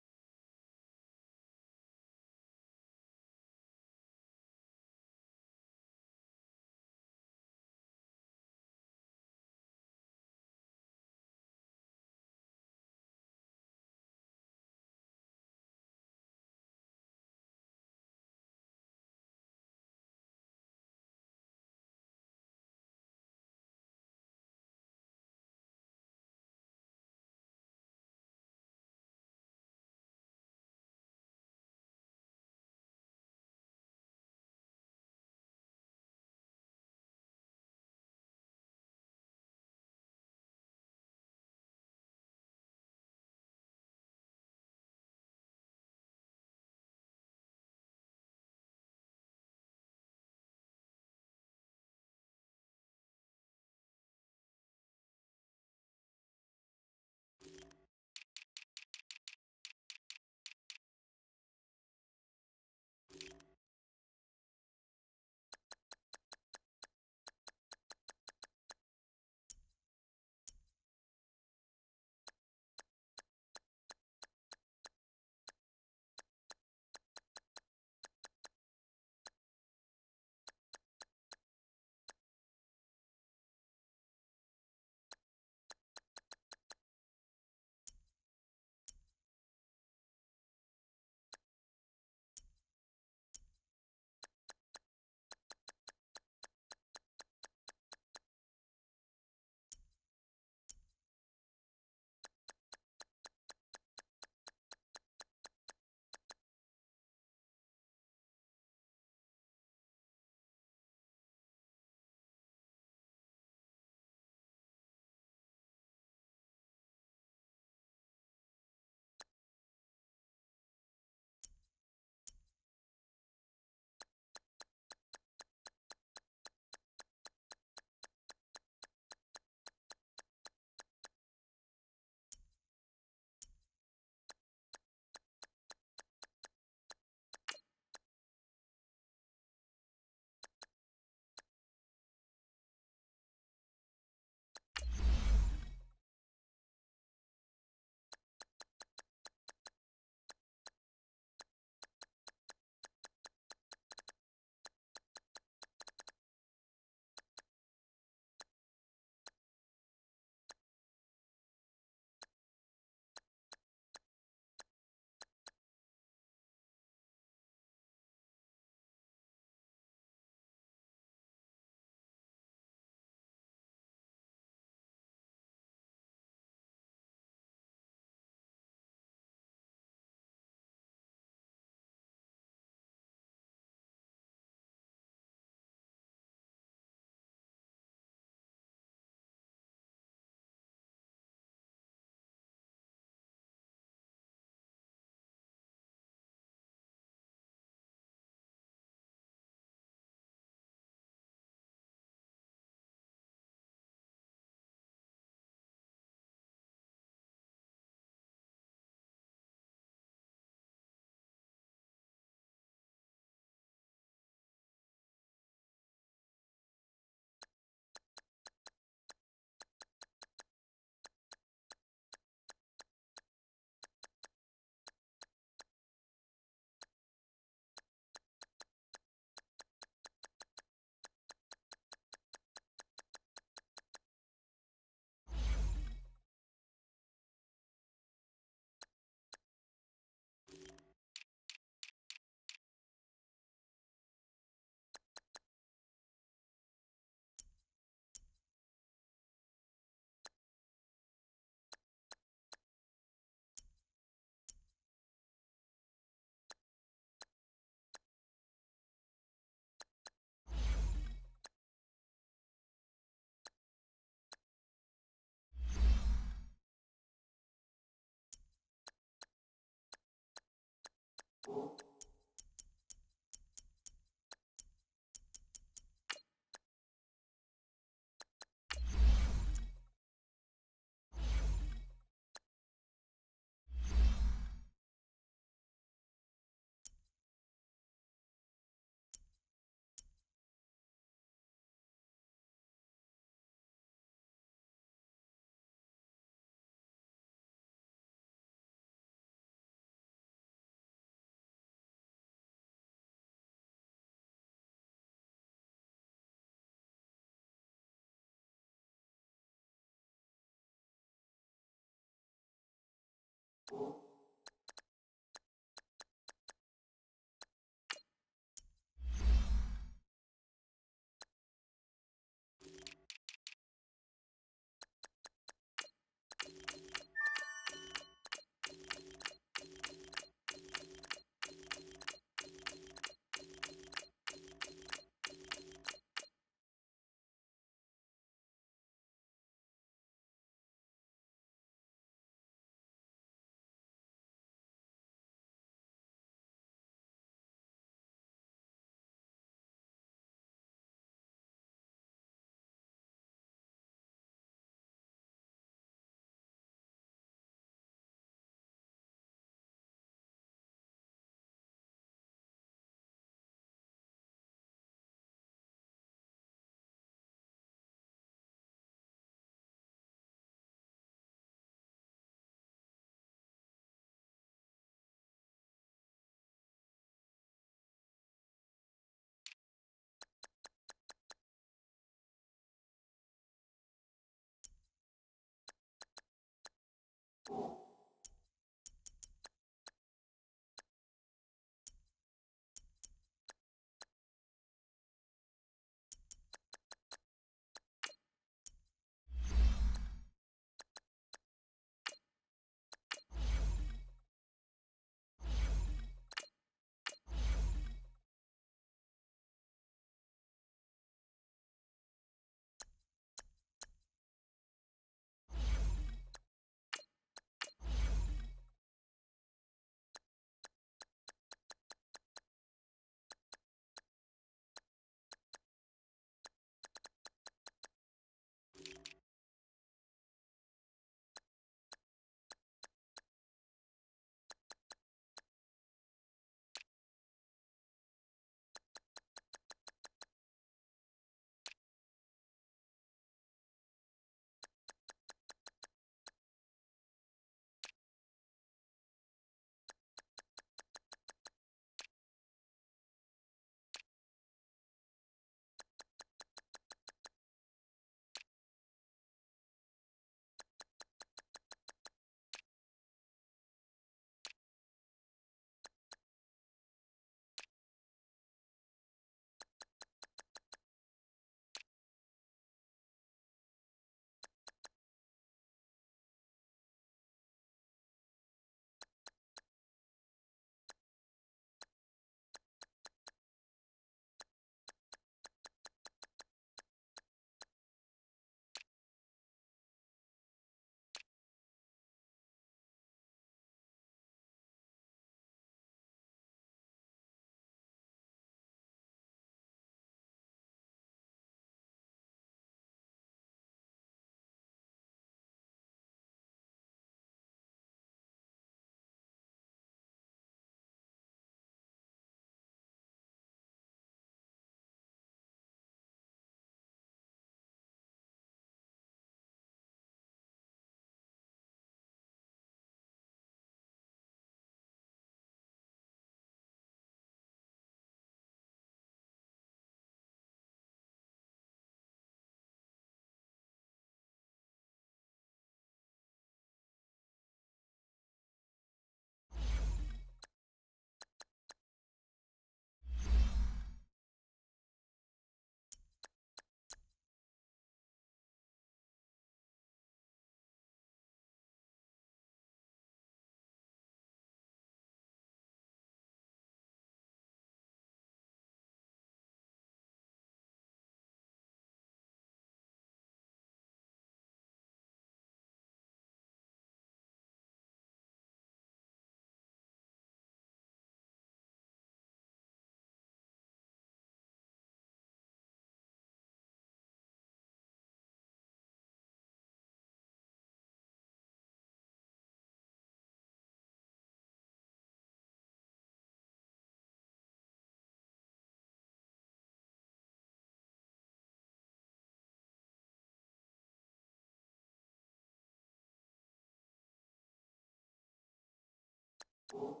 you.